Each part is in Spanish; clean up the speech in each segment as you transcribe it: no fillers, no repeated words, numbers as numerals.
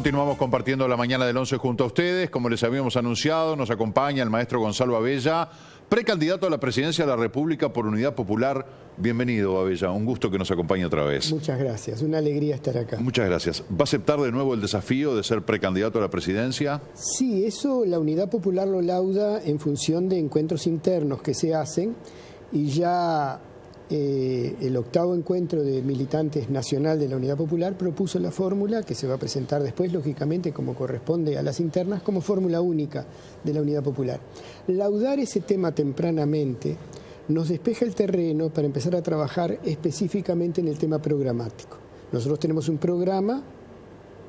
Continuamos compartiendo la mañana del 11 junto a ustedes. Como les habíamos anunciado, nos acompaña el maestro Gonzalo Abella, precandidato a la presidencia de la República por Unidad Popular. Bienvenido, Abella. Un gusto que nos acompañe otra vez. Muchas gracias. Una alegría estar acá. Muchas gracias. ¿Va a aceptar de nuevo el desafío de ser precandidato a la presidencia? Sí, eso la Unidad Popular lo lauda en función de encuentros internos que se hacen y ya el octavo encuentro de militantes nacional de la Unidad Popular propuso la fórmula que se va a presentar después, lógicamente, como corresponde a las internas, como fórmula única de la Unidad Popular. Laudar ese tema tempranamente nos despeja el terreno para empezar a trabajar específicamente en el tema programático. Nosotros tenemos un programa,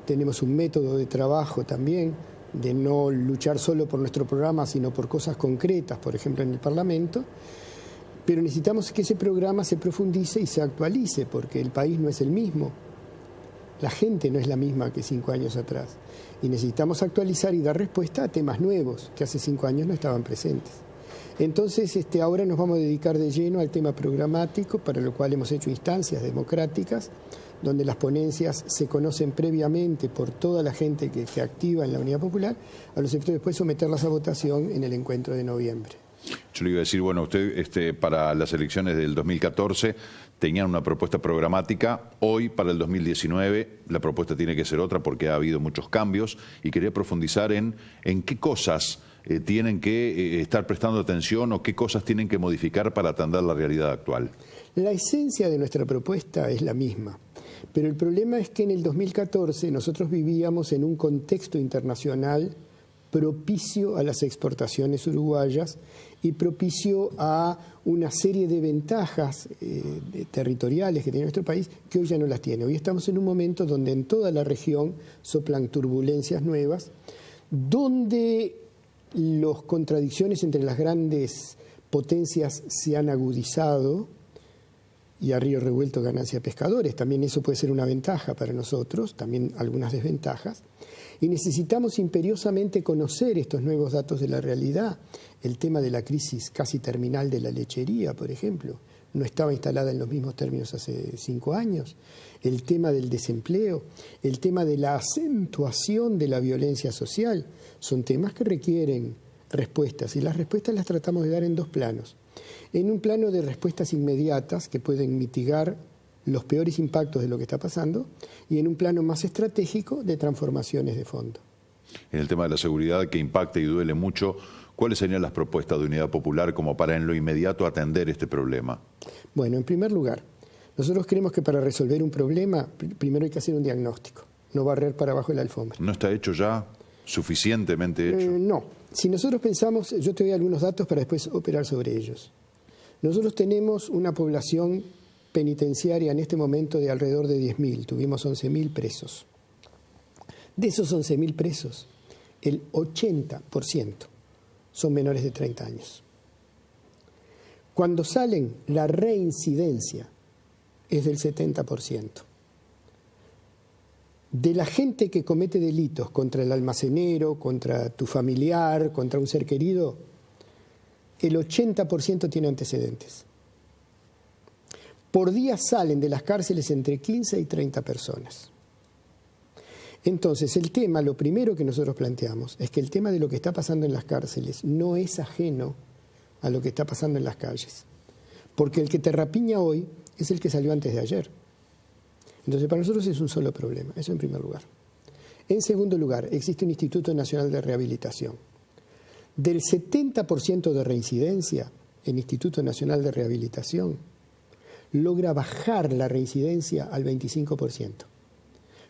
tenemos un método de trabajo también, de no luchar solo por nuestro programa, sino por cosas concretas, por ejemplo en el Parlamento, pero necesitamos que ese programa se profundice y se actualice, porque el país no es el mismo, la gente no es la misma que 5 años atrás, y necesitamos actualizar y dar respuesta a temas nuevos que hace 5 años no estaban presentes. Entonces, ahora nos vamos a dedicar de lleno al tema programático, para lo cual hemos hecho instancias democráticas, donde las ponencias se conocen previamente por toda la gente que se activa en la Unidad Popular, a los efectos de después someterlas a votación en el encuentro de noviembre. Yo le iba a decir, bueno, usted para las elecciones del 2014 tenían una propuesta programática, hoy para el 2019 la propuesta tiene que ser otra porque ha habido muchos cambios y quería profundizar en qué cosas tienen que estar prestando atención o qué cosas tienen que modificar para atender la realidad actual. La esencia de nuestra propuesta es la misma, pero el problema es que en el 2014 nosotros vivíamos en un contexto internacional propicio a las exportaciones uruguayas y propicio a una serie de ventajas territoriales que tiene nuestro país que hoy ya no las tiene. Hoy estamos en un momento donde en toda la región soplan turbulencias nuevas, donde las contradicciones entre las grandes potencias se han agudizado y a río revuelto ganancia pescadores. También eso puede ser una ventaja para nosotros, también algunas desventajas. Y necesitamos imperiosamente conocer estos nuevos datos de la realidad. El tema de la crisis casi terminal de la lechería, por ejemplo, no estaba instalada en los mismos términos hace 5 años. El tema del desempleo, el tema de la acentuación de la violencia social, son temas que requieren respuestas. Y las respuestas las tratamos de dar en 2 planos. En un plano de respuestas inmediatas que pueden mitigar los peores impactos de lo que está pasando, y en un plano más estratégico de transformaciones de fondo. En el tema de la seguridad, que impacta y duele mucho, ¿cuáles serían las propuestas de Unidad Popular como para en lo inmediato atender este problema? Bueno, en primer lugar, nosotros creemos que para resolver un problema, primero hay que hacer un diagnóstico, no barrer para abajo la alfombra. ¿No está hecho ya? ¿Suficientemente hecho? No. Si nosotros pensamos, yo te doy algunos datos para después operar sobre ellos. Nosotros tenemos una población penitenciaria en este momento de alrededor de 10.000, tuvimos 11.000 presos. De esos 11.000 presos, el 80% son menores de 30 años. Cuando salen, la reincidencia es del 70%. De la gente que comete delitos contra el almacenero, contra tu familiar, contra un ser querido, el 80% tiene antecedentes. Por día salen de las cárceles entre 15 y 30 personas. Entonces, el tema, lo primero que nosotros planteamos, es que el tema de lo que está pasando en las cárceles no es ajeno a lo que está pasando en las calles. Porque el que te rapiña hoy es el que salió antes de ayer. Entonces, para nosotros es un solo problema, eso en primer lugar. En segundo lugar, existe un Instituto Nacional de Rehabilitación. Del 70% de reincidencia, el Instituto Nacional de Rehabilitación logra bajar la reincidencia al 25%,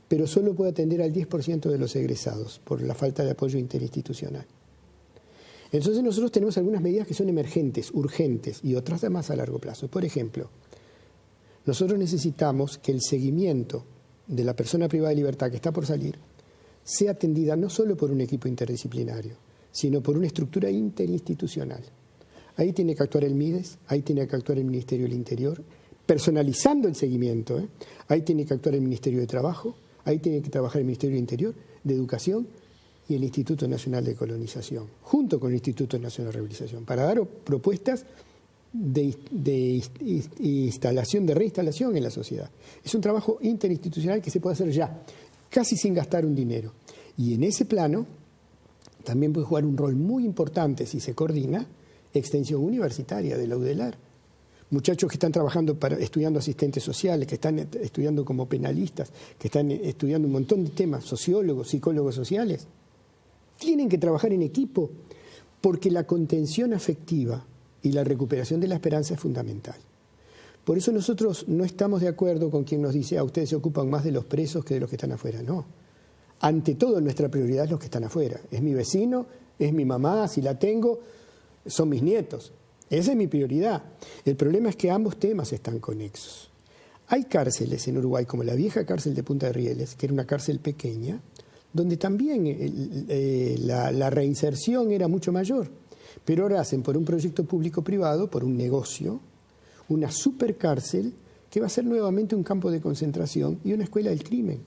pero solo puede atender al 10% de los egresados por la falta de apoyo interinstitucional. Entonces nosotros tenemos algunas medidas que son emergentes, urgentes, y otras de más a largo plazo. Por ejemplo, nosotros necesitamos que el seguimiento de la persona privada de libertad que está por salir sea atendida no solo por un equipo interdisciplinario, sino por una estructura interinstitucional. Ahí tiene que actuar el MIDES, ahí tiene que actuar el Ministerio del Interior, personalizando el seguimiento. Ahí tiene que actuar el Ministerio de Trabajo, ahí tiene que trabajar el Ministerio del Interior, de Educación y el Instituto Nacional de Colonización, junto con el Instituto Nacional de Rehabilitación, para dar propuestas de instalación, de reinstalación en la sociedad. Es un trabajo interinstitucional que se puede hacer ya. casi sin gastar un dinero. Y en ese plano también puede jugar un rol muy importante, si se coordina, extensión universitaria de la UDELAR. Muchachos que están trabajando estudiando asistentes sociales, que están estudiando como penalistas, que están estudiando un montón de temas, sociólogos, psicólogos sociales, tienen que trabajar en equipo porque la contención afectiva y la recuperación de la esperanza es fundamental. Por eso nosotros no estamos de acuerdo con quien nos dice, ustedes se ocupan más de los presos que de los que están afuera. No. Ante todo, nuestra prioridad es los que están afuera. Es mi vecino, es mi mamá, si la tengo, son mis nietos. Esa es mi prioridad. El problema es que ambos temas están conexos. Hay cárceles en Uruguay, como la vieja cárcel de Punta de Rieles, que era una cárcel pequeña, donde también la reinserción era mucho mayor. Pero ahora hacen por un proyecto público-privado, por un negocio, una supercárcel que va a ser nuevamente un campo de concentración y una escuela del crimen.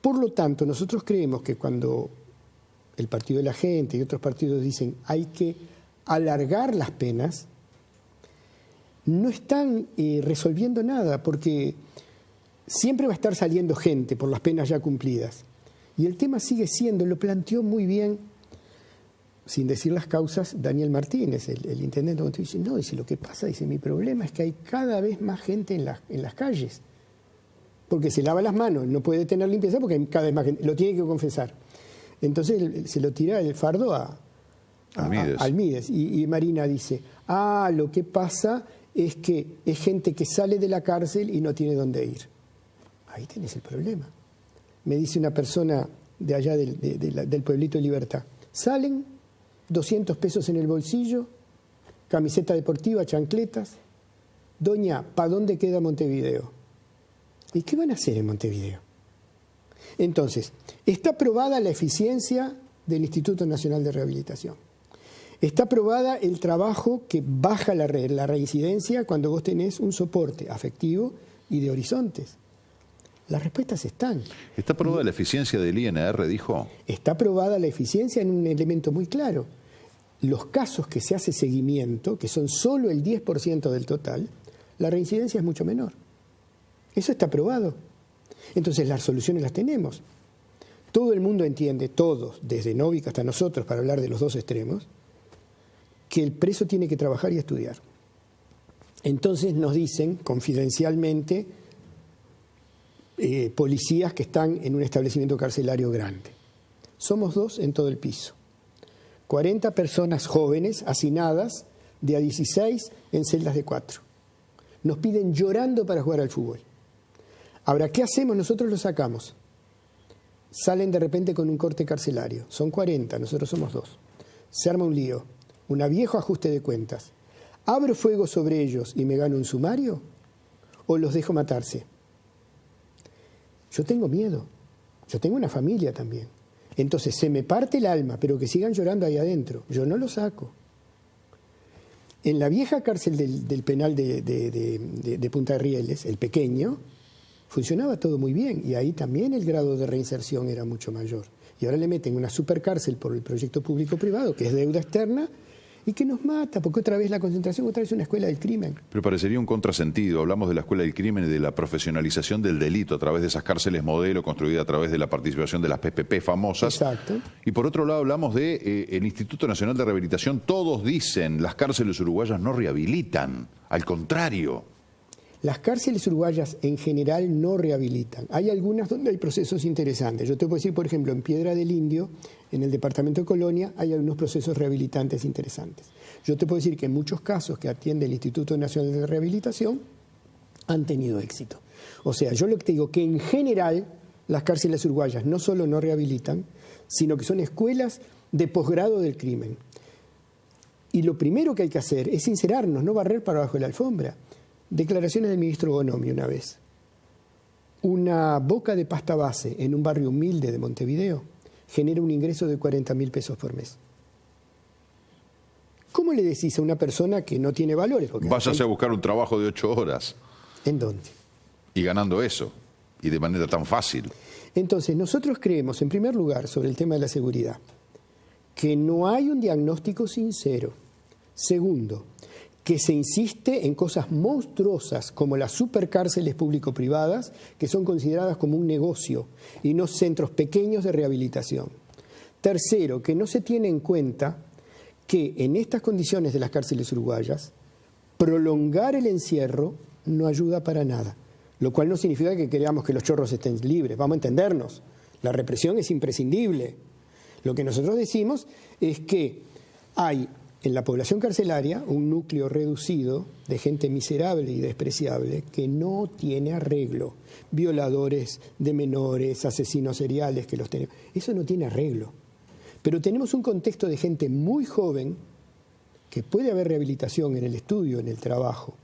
Por lo tanto, nosotros creemos que cuando el Partido de la Gente y otros partidos dicen hay que alargar las penas, no están resolviendo nada, porque siempre va a estar saliendo gente por las penas ya cumplidas. Y el tema sigue siendo, lo planteó muy bien, sin decir las causas, Daniel Martínez, el intendente de Montevideo. Dice, no, dice, lo que pasa, dice, mi problema es que hay cada vez más gente en las calles, porque se lava las manos, no puede tener limpieza porque hay cada vez más gente, lo tiene que confesar. Entonces se lo tira el fardo a Almides. Y Marina dice, lo que pasa es que es gente que sale de la cárcel y no tiene dónde ir. Ahí tenés el problema. Me dice una persona de allá del pueblito de Libertad, salen 200 pesos en el bolsillo, camiseta deportiva, chancletas. Doña, ¿para dónde queda Montevideo? ¿Y qué van a hacer en Montevideo? Entonces, está probada la eficiencia del Instituto Nacional de Rehabilitación. Está probada el trabajo que baja la reincidencia cuando vos tenés un soporte afectivo y de horizontes. Las respuestas están. ¿Está probada la eficiencia del INR, dijo? Está probada la eficiencia en un elemento muy claro. Los casos que se hace seguimiento, que son solo el 10% del total, la reincidencia es mucho menor. Eso está probado. Entonces las soluciones las tenemos. Todo el mundo entiende, todos, desde Novick hasta nosotros, para hablar de los dos extremos, que el preso tiene que trabajar y estudiar. Entonces nos dicen confidencialmente policías que están en un establecimiento carcelario grande. Somos 2 en todo el piso. 40 personas jóvenes hacinadas de a 16 en celdas de 4. Nos piden llorando para jugar al fútbol. Ahora, ¿qué hacemos? Nosotros los sacamos. Salen de repente con un corte carcelario. Son 40, nosotros somos 2. Se arma un lío, un viejo ajuste de cuentas. ¿Abro fuego sobre ellos y me gano un sumario? ¿O los dejo matarse? Yo tengo miedo. Yo tengo una familia también. Entonces se me parte el alma, pero que sigan llorando ahí adentro. Yo no los saco. En la vieja cárcel del penal de Punta de Rieles, el pequeño, funcionaba todo muy bien y ahí también el grado de reinserción era mucho mayor. Y ahora le meten una supercárcel por el proyecto público-privado, que es deuda externa, y que nos mata, porque otra vez la concentración, otra vez una escuela del crimen. Pero parecería un contrasentido. Hablamos de la escuela del crimen y de la profesionalización del delito a través de esas cárceles modelo construidas a través de la participación de las PPP famosas. Exacto. Y por otro lado hablamos de el Instituto Nacional de Rehabilitación. Todos dicen, las cárceles uruguayas no rehabilitan, al contrario. Las cárceles uruguayas en general no rehabilitan. Hay algunas donde hay procesos interesantes. Yo te puedo decir, por ejemplo, en Piedra del Indio, en el departamento de Colonia, hay algunos procesos rehabilitantes interesantes. Yo te puedo decir que en muchos casos que atiende el Instituto Nacional de Rehabilitación han tenido éxito. O sea, yo lo que te digo que en general las cárceles uruguayas no solo no rehabilitan, sino que son escuelas de posgrado del crimen. Y lo primero que hay que hacer es sincerarnos, no barrer para abajo de la alfombra. Declaraciones del ministro Bonomi una vez. Una boca de pasta base en un barrio humilde de Montevideo genera un ingreso de 40.000 pesos por mes. ¿Cómo le decís a una persona que no tiene valores? Váyase a buscar un trabajo de 8 horas. ¿En dónde? Y ganando eso, y de manera tan fácil. Entonces, nosotros creemos, en primer lugar, sobre el tema de la seguridad, que no hay un diagnóstico sincero. Segundo, que se insiste en cosas monstruosas como las supercárceles público-privadas, que son consideradas como un negocio y no centros pequeños de rehabilitación. Tercero, que no se tiene en cuenta que en estas condiciones de las cárceles uruguayas, prolongar el encierro no ayuda para nada, lo cual no significa que queramos que los chorros estén libres, vamos a entendernos, la represión es imprescindible. Lo que nosotros decimos es que hay en la población carcelaria un núcleo reducido de gente miserable y despreciable que no tiene arreglo. Violadores de menores, asesinos seriales que los tenemos. Eso no tiene arreglo. Pero tenemos un contexto de gente muy joven que puede haber rehabilitación en el estudio, en el trabajo.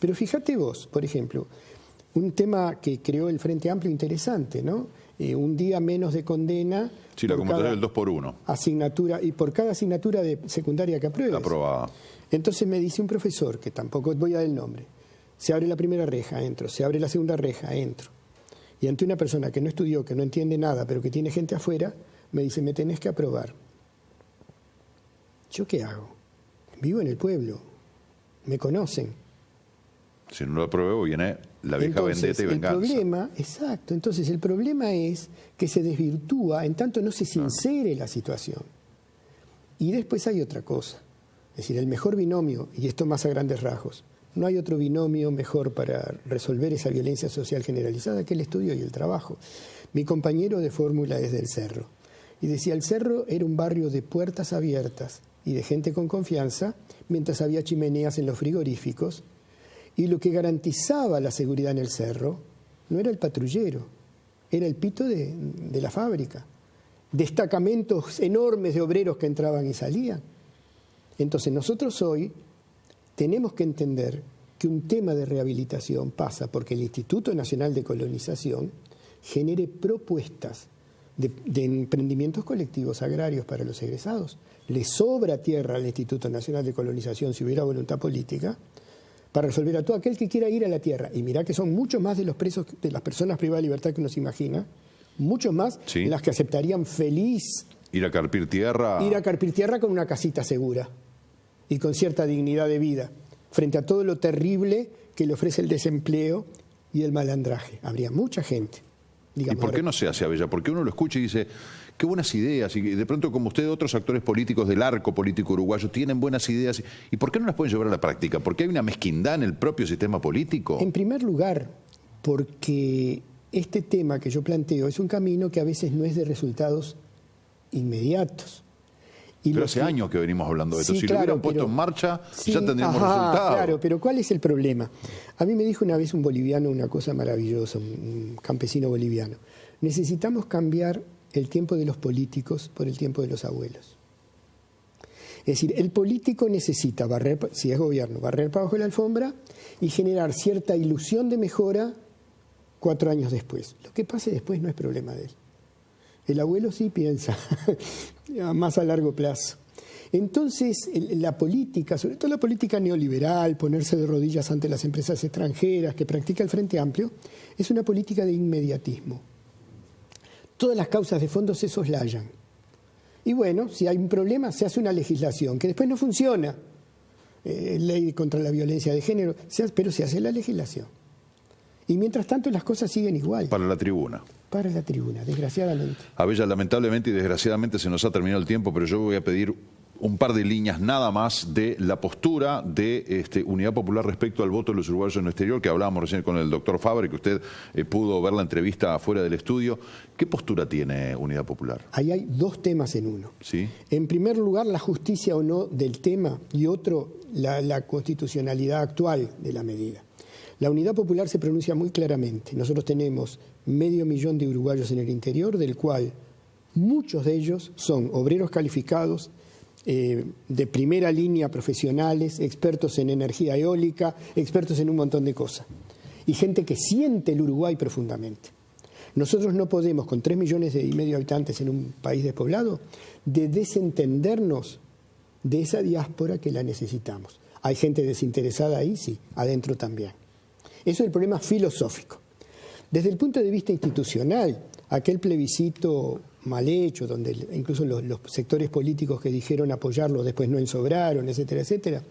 Pero fíjate vos, por ejemplo, un tema que creó el Frente Amplio interesante, ¿no? Un día menos de condena. Sí, la convocatoria del 2x1. Asignatura, y por cada asignatura de secundaria que apruebes. Aprobada. Entonces me dice un profesor, que tampoco voy a dar el nombre, se abre la primera reja, entro, se abre la segunda reja, entro. Y ante una persona que no estudió, que no entiende nada, pero que tiene gente afuera, me dice, me tenés que aprobar. ¿Yo qué hago? Vivo en el pueblo, me conocen. Si no lo apruebo, viene la vieja vendetta y venganza. El problema, exacto, entonces el problema es que se desvirtúa en tanto no se sincere la situación. Y después hay otra cosa, es decir, el mejor binomio, y esto más a grandes rasgos, no hay otro binomio mejor para resolver esa violencia social generalizada que el estudio y el trabajo. Mi compañero de fórmula es del Cerro, y decía, el Cerro era un barrio de puertas abiertas y de gente con confianza, mientras había chimeneas en los frigoríficos. Y lo que garantizaba la seguridad en el Cerro no era el patrullero, era el pito de la fábrica. Destacamentos enormes de obreros que entraban y salían. Entonces nosotros hoy tenemos que entender que un tema de rehabilitación pasa porque el Instituto Nacional de Colonización genere propuestas de emprendimientos colectivos agrarios para los egresados. Le sobra tierra al Instituto Nacional de Colonización si hubiera voluntad política para resolver a todo aquel que quiera ir a la tierra. Y mirá que son muchos más de los presos, de las personas privadas de libertad que uno se imagina, muchos más de las que aceptarían feliz ir a carpir tierra. Ir a carpir tierra con una casita segura y con cierta dignidad de vida, frente a todo lo terrible que le ofrece el desempleo y el malandraje. Habría mucha gente. Digamos, ¿Y por qué no se hace, Abella? Porque uno lo escucha y dice, qué buenas ideas, y de pronto como usted, otros actores políticos del arco político uruguayo tienen buenas ideas, ¿y por qué no las pueden llevar a la práctica? ¿Porque hay una mezquindad en el propio sistema político? En primer lugar, porque este tema que yo planteo es un camino que a veces no es de resultados inmediatos. Pero hace años que venimos hablando de esto. Sí, si claro, lo hubieran puesto en marcha, ya tendríamos resultados. Claro, pero ¿cuál es el problema? A mí me dijo una vez un boliviano una cosa maravillosa, un campesino boliviano. Necesitamos cambiar el tiempo de los políticos por el tiempo de los abuelos. Es decir, el político necesita barrer, si es gobierno, barrer para abajo de la alfombra y generar cierta ilusión de mejora 4 años después. Lo que pase después no es problema de él. El abuelo sí piensa más a largo plazo. Entonces, la política, sobre todo la política neoliberal, ponerse de rodillas ante las empresas extranjeras que practica el Frente Amplio, es una política de inmediatismo. Todas las causas de fondo se soslayan. Y bueno, si hay un problema, se hace una legislación que después no funciona. Ley contra la violencia de género, pero se hace la legislación. Y mientras tanto las cosas siguen igual. Para la tribuna. Para la tribuna, desgraciadamente. Abella, lamentablemente y desgraciadamente se nos ha terminado el tiempo, pero yo voy a pedir un par de líneas nada más de la postura de Unidad Popular respecto al voto de los uruguayos en el exterior, que hablábamos recién con el doctor Fabre, que usted pudo ver la entrevista afuera del estudio. ¿Qué postura tiene Unidad Popular? Ahí hay 2 temas en uno. ¿Sí? En primer lugar, la justicia o no del tema, y otro, la constitucionalidad actual de la medida. La Unidad Popular se pronuncia muy claramente. Nosotros tenemos 500.000 de uruguayos en el interior, del cual muchos de ellos son obreros calificados, de primera línea, profesionales, expertos en energía eólica, expertos en un montón de cosas. Y gente que siente el Uruguay profundamente. Nosotros no podemos, con 3,5 millones de habitantes en un país despoblado, de desentendernos de esa diáspora que la necesitamos. Hay gente desinteresada ahí, sí, adentro también. Eso es el problema filosófico. Desde el punto de vista institucional, aquel plebiscito mal hecho, donde incluso los sectores políticos que dijeron apoyarlo después no ensobraron, etcétera, etcétera,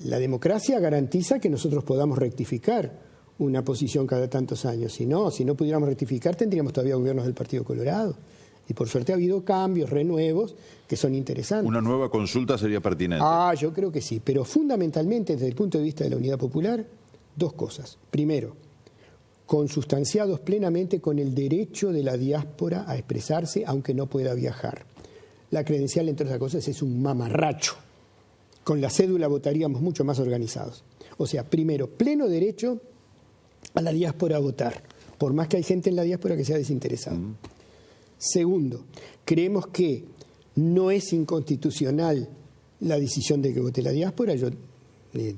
La democracia garantiza que nosotros podamos rectificar una posición cada tantos años. Si no pudiéramos rectificar, tendríamos todavía gobiernos del Partido Colorado. Y por suerte ha habido cambios, renuevos, que son interesantes. ¿Una nueva consulta sería pertinente? Yo creo que sí. Pero fundamentalmente, desde el punto de vista de la Unidad Popular, dos cosas. Primero, consustanciados plenamente con el derecho de la diáspora a expresarse, aunque no pueda viajar. La credencial, entre otras cosas, es un mamarracho. Con la cédula votaríamos mucho más organizados. O sea, primero, pleno derecho a la diáspora a votar, por más que hay gente en la diáspora que sea desinteresada. Segundo, creemos que no es inconstitucional la decisión de que vote la diáspora.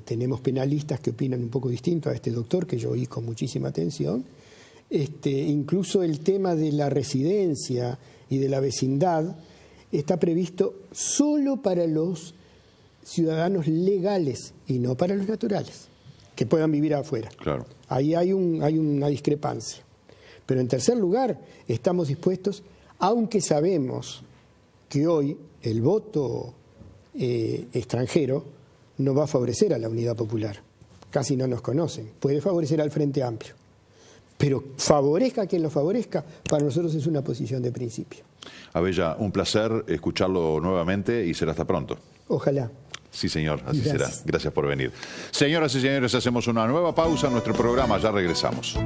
Tenemos penalistas que opinan un poco distinto a este doctor, que yo oí con muchísima atención. Incluso el tema de la residencia y de la vecindad está previsto solo para los ciudadanos legales y no para los naturales, que puedan vivir afuera. Claro. Ahí hay una discrepancia. Pero en tercer lugar, estamos dispuestos, aunque sabemos que hoy el voto extranjero no va a favorecer a la Unidad Popular. Casi no nos conocen. Puede favorecer al Frente Amplio. Pero favorezca a quien lo favorezca, para nosotros es una posición de principio. Abella, un placer escucharlo nuevamente y será hasta pronto. Ojalá. Sí, señor, así Gracias. será. Gracias por venir. Señoras y señores, hacemos una nueva pausa en nuestro programa, ya regresamos.